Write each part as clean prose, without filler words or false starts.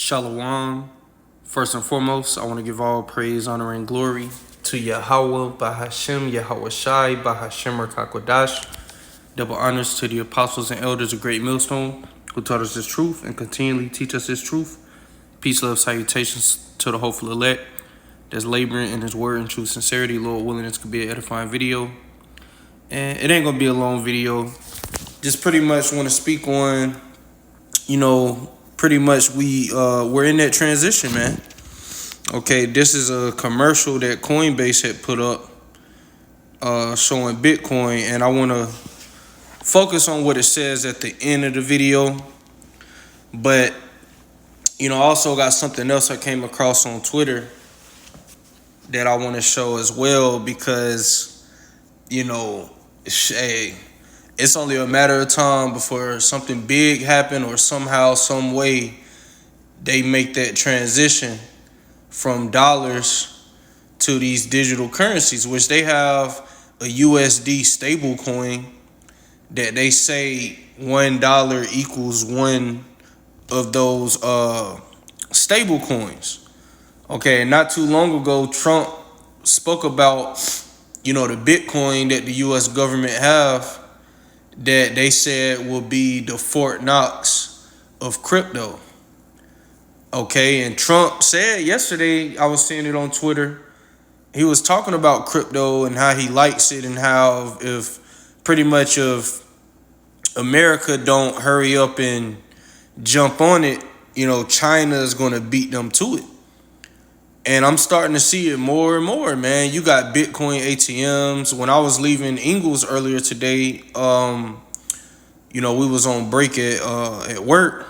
Shalom. First and foremost, I want to give all praise, honor, and glory to Yahweh, Bahashem, Yahweh Shai, Bahashem, Rakakwadash. Double honors to the apostles and elders of Great Millstone who taught us this truth and continually teach us this truth. Peace, love, salutations to the hopeful elect that's laboring in his word and true sincerity. Lord willing, this could be an edifying video. And it ain't going to be a long video. Just pretty much want to speak on, pretty much we're in that transition, man. Okay, this is a commercial that Coinbase had put up showing Bitcoin, and I want to focus on what it says at the end of the video. But I also got something else I came across on Twitter that I want to show as well, because it's only a matter of time before something big happen, or somehow, some way they make that transition from dollars to these digital currencies, which they have a USD stable coin that they say $1 equals one of those stable coins. Okay, not too long ago, Trump spoke about the Bitcoin that the US government have, that they said will be the Fort Knox of crypto. Okay, and Trump said yesterday, I was seeing it on Twitter, he was talking about crypto and how he likes it, and how if America don't hurry up and jump on it, China is going to beat them to it. And I'm starting to see it more and more, man. You got Bitcoin ATMs. When I was leaving Ingles earlier today, we was on break at work,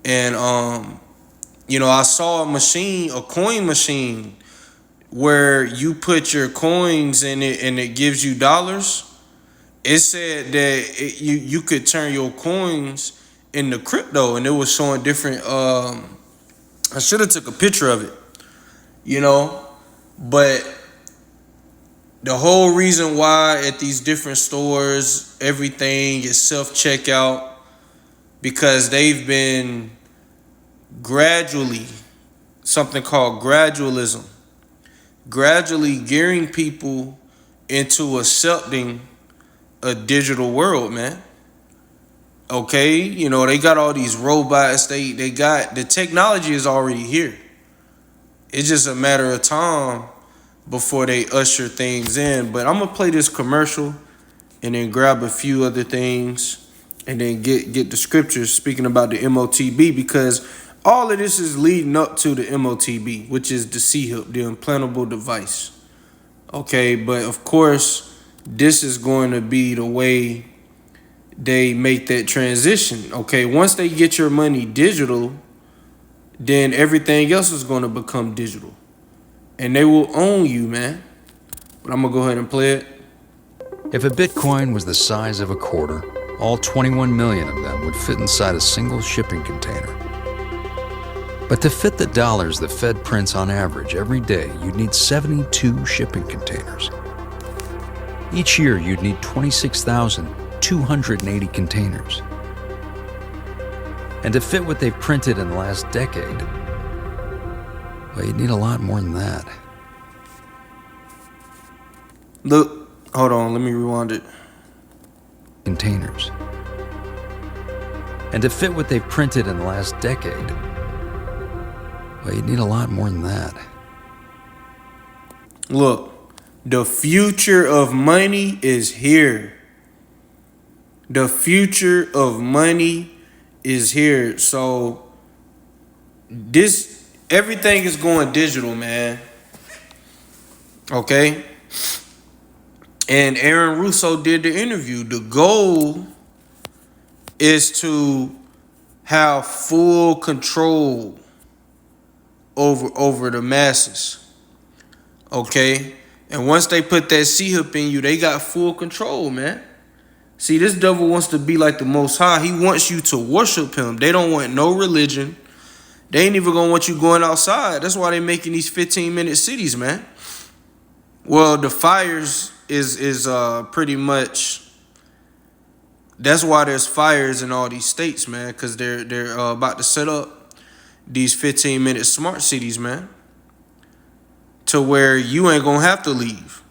and I saw a coin machine where you put your coins in it and it gives you dollars. It said that you could turn your coins into crypto, and it was showing different. I should have took a picture of it. But the whole reason why at these different stores everything is self-checkout, because they've been gradually, something called gradualism, gradually gearing people into accepting a digital world, man. Okay, they got all these robots, they got, the technology is already here. It's just a matter of time before they usher things in. But I'm going to play this commercial and then grab a few other things and then get the scriptures speaking about the MOTB, because all of this is leading up to the MOTB, which is the C-HIP, the implantable device. Okay, but of course, this is going to be the way they make that transition. Okay, once they get your money digital, then everything else is going to become digital, and they will own you, man. But I'm going to go ahead and play it. If a Bitcoin was the size of a quarter, all 21 million of them would fit inside a single shipping container. But to fit the dollars the Fed prints on average every day, you'd need 72 shipping containers. Each year, you'd need 26,280 containers. And to fit what they've printed in the last decade, well, you'd need a lot more than that. Look, hold on, let me rewind it. Containers. And to fit what they've printed in the last decade, well, you'd need a lot more than that. Look, the future of money is here. The future of money is here. So everything is going digital, man. Okay? And Aaron Russo did the interview. The goal is to have full control over the masses. Okay? And once they put that C-HIP in you, they got full control, man. See, this devil wants to be like the Most High. He wants you to worship him. They don't want no religion. They ain't even gonna want you going outside. That's why they making these 15-minute cities, man. Well, the fires is pretty much, that's why there's fires in all these states, man, because they're about to set up these 15-minute smart cities, man, to where you ain't gonna have to leave.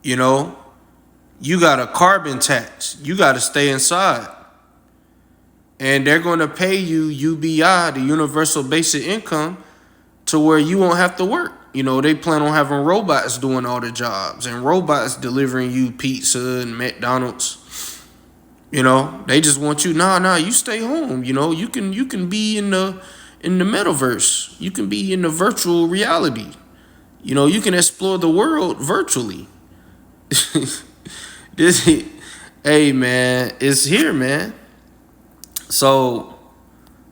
You know, you got a carbon tax. You got to stay inside. And they're going to pay you UBI, the universal basic income, to where you won't have to work. You know, they plan on having robots doing all the jobs and robots delivering you pizza and McDonald's. You know, they just want you, you stay home. You know, you can be in the metaverse. You can be in the virtual reality. You know, you can explore the world virtually. Hey man, it's here, man. So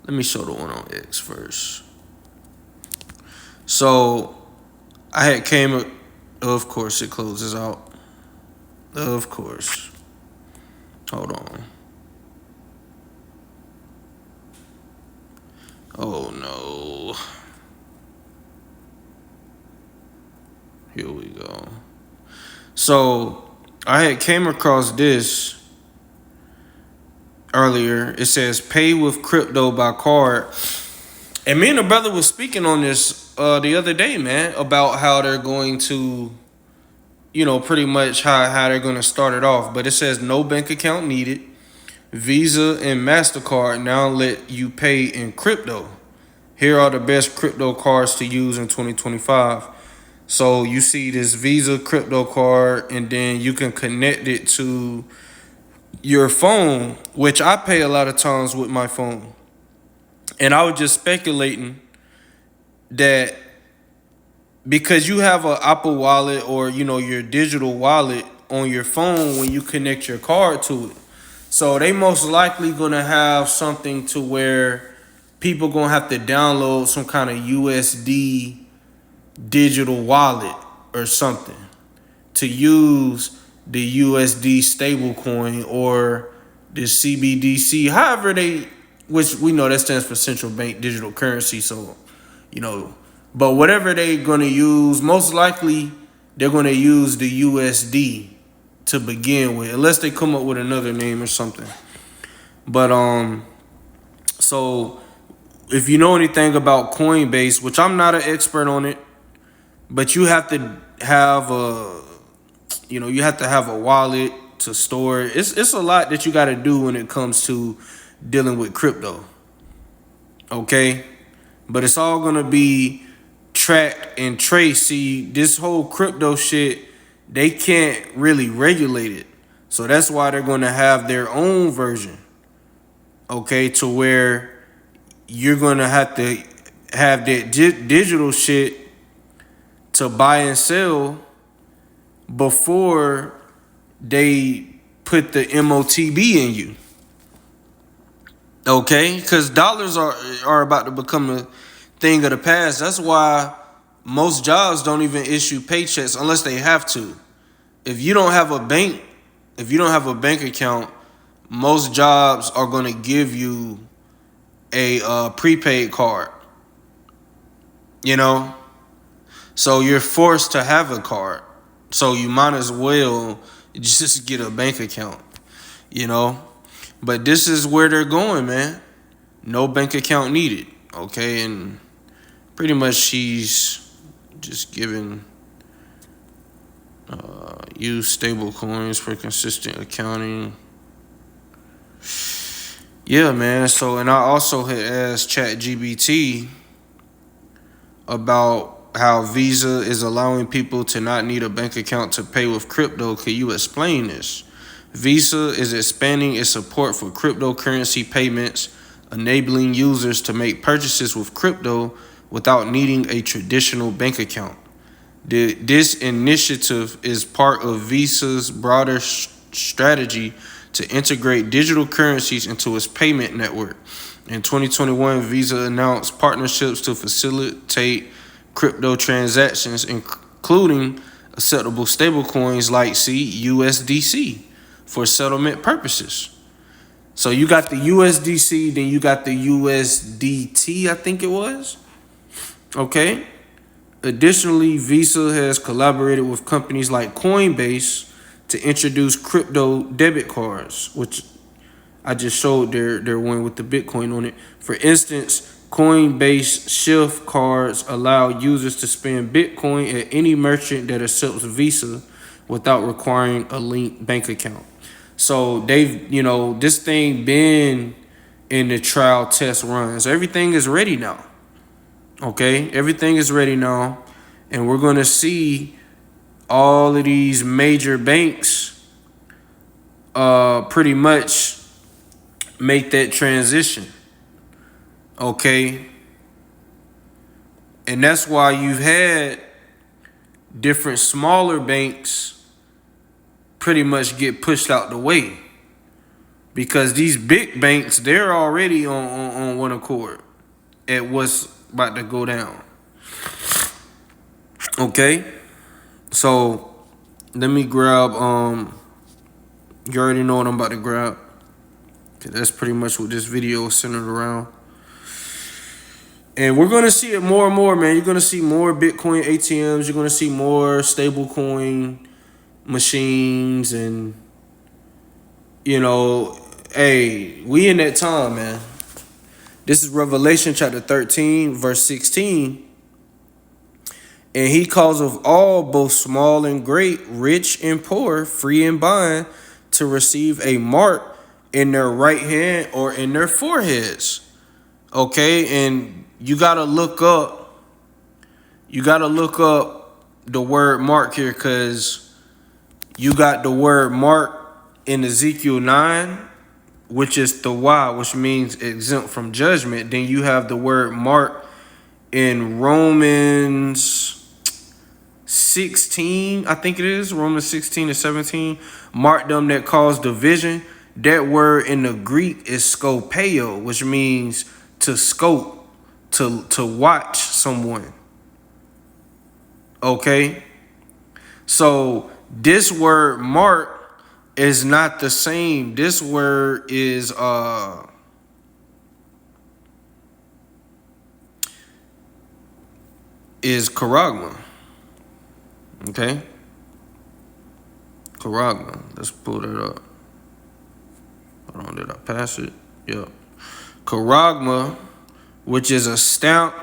let me show the one on X first. So I had came, of course it closes out. Of course. Hold on. Oh no. Here we go. So I had came across this earlier. It says pay with crypto by card. And me and the brother was speaking on this the other day, man, about how they're going to, you know, pretty much how they're going to start it off. But it says no bank account needed. Visa and MasterCard now let you pay in crypto. Here are the best crypto cards to use in 2025. So you see this Visa crypto card, and then you can connect it to your phone, which I pay a lot of times with my phone. And I was just speculating that because you have an Apple Wallet or, you know, your digital wallet on your phone when you connect your card to it. So they most likely gonna have something to where people gonna have to download some kind of USD digital wallet or something to use the USD stablecoin or the CBDC, however they, which we know that stands for central bank digital currency. So, you know, but whatever they're going to use, most likely they're going to use the USD to begin with, unless they come up with another name or something. But so if you know anything about Coinbase, which I'm not an expert on it, but you have to have a wallet to store it. It's a lot that you got to do when it comes to dealing with crypto. Okay? But it's all going to be tracked and traced. See, this whole crypto shit, they can't really regulate it. So that's why they're going to have their own version. Okay? To where you're going to have that digital shit to buy and sell before they put the MOTB in you. Okay? Because dollars are about to become a thing of the past. That's why most jobs don't even issue paychecks unless they have to. If you don't have a bank account, most jobs are going to give you a prepaid card. You know? So you're forced to have a card. So you might as well just get a bank account, you know? But this is where they're going, man. No bank account needed, okay? And pretty much she's just giving use stable coins for consistent accounting. Yeah, man. So, and I also had asked ChatGPT about how Visa is allowing people to not need a bank account to pay with crypto. Can you explain this? Visa is expanding its support for cryptocurrency payments, enabling users to make purchases with crypto without needing a traditional bank account. This initiative is part of Visa's broader strategy to integrate digital currencies into its payment network. In 2021, Visa announced partnerships to facilitate crypto transactions, including acceptable stablecoins like USDC for settlement purposes. So you got the USDC, then you got the USDT, I think it was. Okay. Additionally, Visa has collaborated with companies like Coinbase to introduce crypto debit cards, which I just showed their one with the Bitcoin on it. For instance, Coinbase Shift cards allow users to spend Bitcoin at any merchant that accepts Visa without requiring a linked bank account. So they've, this thing been in the trial test runs. Everything is ready now. Okay, everything is ready now, and we're going to see all of these major banks pretty much make that transition. Okay, and that's why you've had different smaller banks pretty much get pushed out the way, because these big banks, they're already on one accord at what's about to go down. Okay, so let me grab you already know what I'm about to grab, because that's pretty much what this video is centered around. And we're going to see it more and more, man. You're going to see more Bitcoin ATMs. You're going to see more stablecoin machines. And, hey, we in that time, man. This is Revelation chapter 13, verse 16. And he calls of all, both small and great, rich and poor, free and bond, to receive a mark in their right hand or in their foreheads. Okay, and you gotta look up the word mark here, because you got the word mark in Ezekiel 9, which is the Y, which means exempt from judgment. Then you have the word mark in Romans 16, I think it is, Romans 16 to 17. Mark them that cause division. That word in the Greek is skopeo, which means to scope, to watch someone. Okay, so this word mark is not the same. This word is charagma. Okay, charagma. Let's pull that up. Hold on, did I pass it? Yep. Charagma, which is a stamp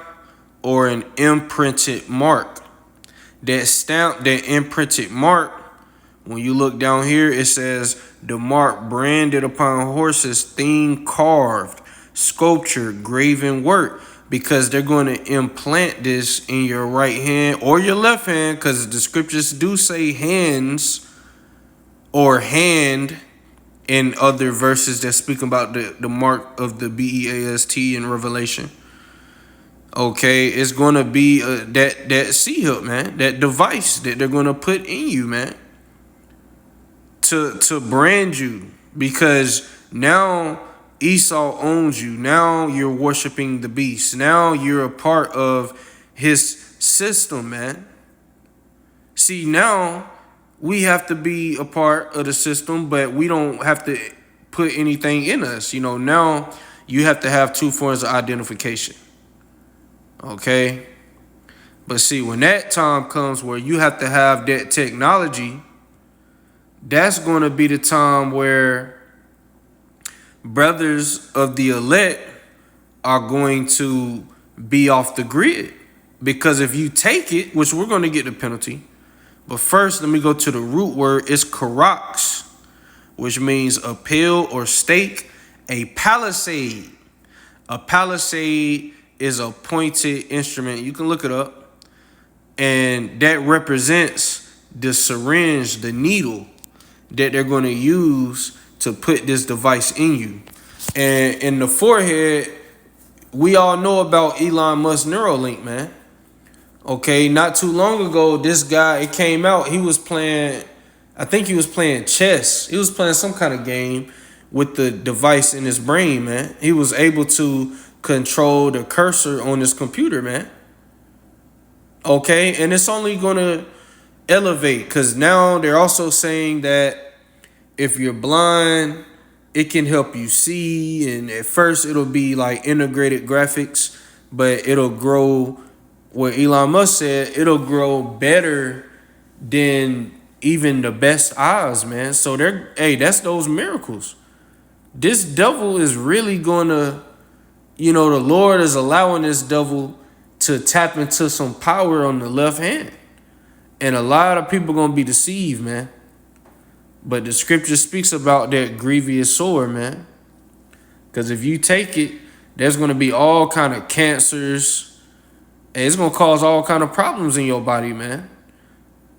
or an imprinted mark. That stamp, that imprinted mark, when you look down here, it says the mark branded upon horses, theme carved, sculpture, graven work, because they're going to implant this in your right hand or your left hand, because the scriptures do say hands or hand in other verses that speak about the mark of the BEAST in Revelation. Okay, it's going to be that C-hook, man, that device that they're going to put in you, man, to brand you, because now Esau owns you. Now you're worshiping the beast. Now you're a part of his system, man. See, now we have to be a part of the system, but we don't have to put anything in us. Now you have to have two forms of identification. Okay? But see, when that time comes where you have to have that technology, that's going to be the time where brothers of the elect are going to be off the grid. Because if you take it, which we're going to get the penalty, but first let me go to the root word. It's karax, which means a pill or stake, a palisade. A palisade is a pointed instrument. You can look it up. And that represents the syringe, the needle that they're going to use to put this device in you. And in the forehead, we all know about Elon Musk Neuralink, man. Okay, not too long ago, this guy, it came out, he was playing, I think he was playing chess. He was playing some kind of game with the device in his brain, man. He was able to control the cursor on his computer, man. Okay, and it's only going to elevate, because now they're also saying that if you're blind, it can help you see. And at first it'll be like integrated graphics, but it'll grow, what Elon Musk said, it'll grow better than even the best eyes, man. So that's those miracles. This devil is really gonna, the Lord is allowing this devil to tap into some power on the left hand. And a lot of people going to be deceived, man. But the scripture speaks about that grievous sore, man. Because if you take it, there's going to be all kind of cancers. And it's going to cause all kind of problems in your body, man.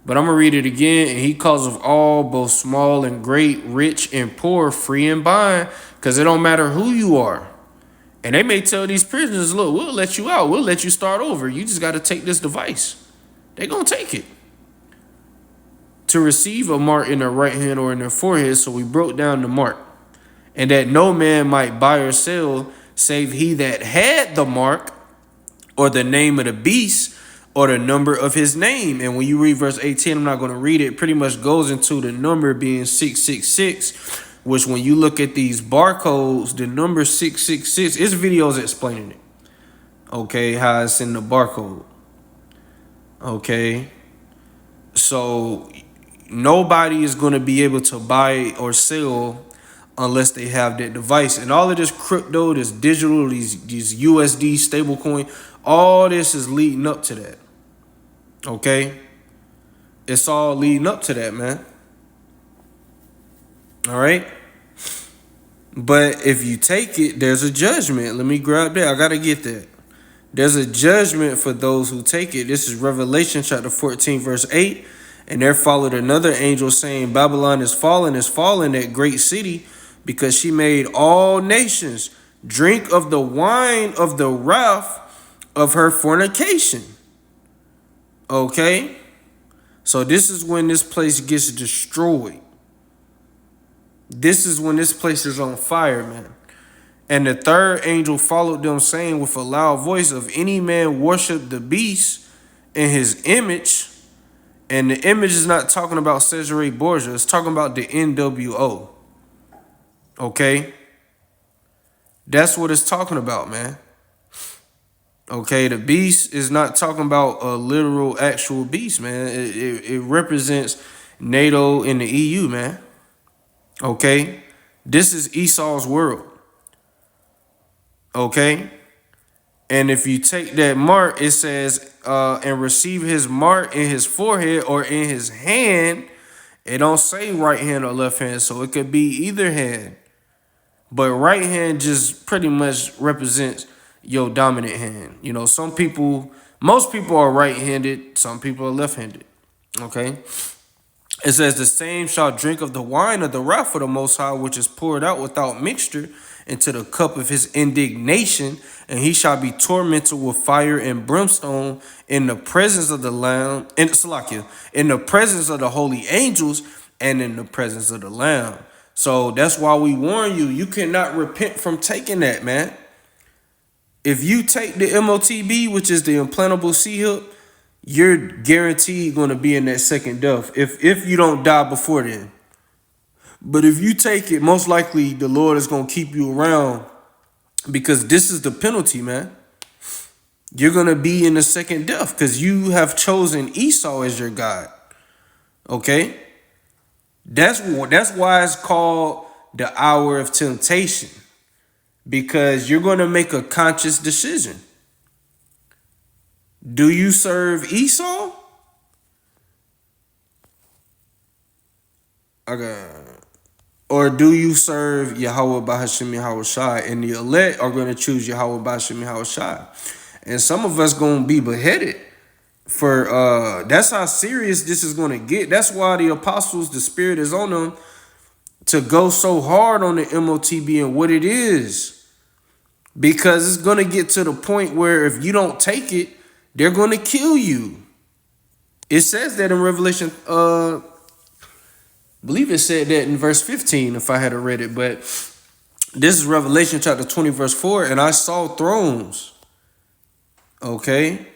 But I'm going to read it again. And he calls of all, both small and great, rich and poor, free and bond. Because it don't matter who you are. And they may tell these prisoners, look, we'll let you out. We'll let you start over. You just got to take this device. They're going to take it. To receive a mark in their right hand or in their forehead. So we broke down the mark. And that no man might buy or sell, save he that had the mark, or the name of the beast, or the number of his name. And when you read verse 18, I'm not going to read it. It pretty much goes into the number being 666, which when you look at these barcodes, the number 666, it's videos explaining it. Okay, how it's in the barcode. Okay, so nobody is going to be able to buy or sell unless they have that device. And all of this crypto, this digital, these USD stablecoin, all this is leading up to that. Okay? It's all leading up to that, man. All right? But if you take it, there's a judgment. Let me grab that. I got to get that. There's a judgment for those who take it. This is Revelation chapter 14, verse 8. And there followed another angel saying, Babylon is fallen, that great city, because she made all nations drink of the wine of the wrath of her fornication. Okay? So this is when this place gets destroyed. This is when this place is on fire, man. And the third angel followed them, saying with a loud voice, if any man worship the beast in his image, and the image is not talking about Cesare Borgia, it's talking about the NWO. Okay? That's what it's talking about, man. Okay, the beast is not talking about a literal, actual beast, man. It represents NATO and the EU, man. Okay? This is Esau's world. Okay? And if you take that mark, it says, and receive his mark in his forehead or in his hand. It don't say right hand or left hand, so it could be either hand. But right hand just pretty much represents your dominant hand. Most people are right-handed. Some people are left-handed. Okay? It says, the same shall drink of the wine of the wrath of the Most High, which is poured out without mixture into the cup of his indignation, and he shall be tormented with fire and brimstone in the presence of the Lamb, in the presence of the holy angels, and in the presence of the Lamb. So that's why we warn you, you cannot repent from taking that, man. If you take the MOTB, which is the implantable C-hip, you're guaranteed going to be in that second death if you don't die before then. But if you take it, most likely the Lord is going to keep you around, because this is the penalty, man. You're going to be in the second death because you have chosen Esau as your God. Okay? That's why it's called the hour of temptation, because you're going to make a conscious decision. Do you serve Esau? Or do you serve Yahweh Bahashim Yahweh Shai? And the elect are going to choose Yahweh Bahashim Yahweh Shai. And some of us going to be beheaded for that's how serious this is going to get. That's why the apostles, the spirit is on them to go so hard on the MOTB and what it is, because it's going to get to the point where if you don't take it, they're going to kill you. It says that in Revelation, I believe it said that in verse 15 if I had read it, but this is Revelation chapter 20 verse 4. And I saw thrones, okay,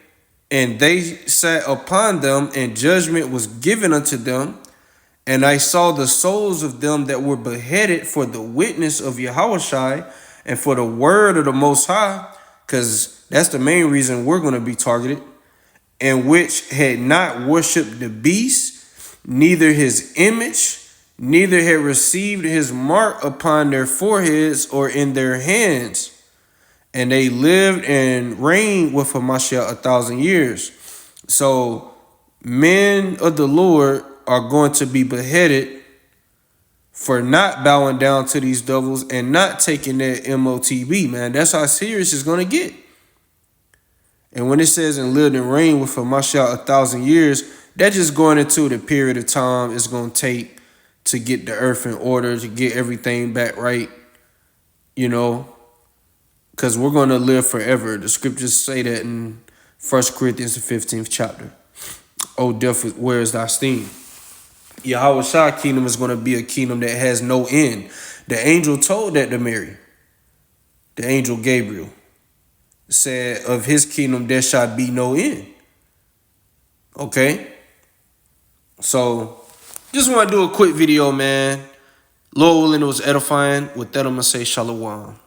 and they sat upon them, and judgment was given unto them. And I saw the souls of them that were beheaded for the witness of Yahushai and for the word of the Most High, because that's the main reason we're going to be targeted, and which had not worshipped the beast, neither his image, neither had received his mark upon their foreheads or in their hands. and they lived and reigned with Hamashiach 1,000 years. So men of the Lord are going to be beheaded for not bowing down to these devils and not taking their MOTB, man. That's how serious it's going to get. And when it says and lived and reigned with Hamashiach 1,000 years, that's just going into the period of time it's going to take to get the earth in order, to get everything back right, you know, because we're going to live forever. The scriptures say that in 1 Corinthians, the 15th chapter. Oh, death, where is thy sting? Yahweh Shai kingdom is going to be a kingdom that has no end. The angel told that to Mary. The angel Gabriel said, of his kingdom there shall be no end. Okay? So, just want to do a quick video, man. Lord willing, it was edifying. With that, I'm going to say shalom.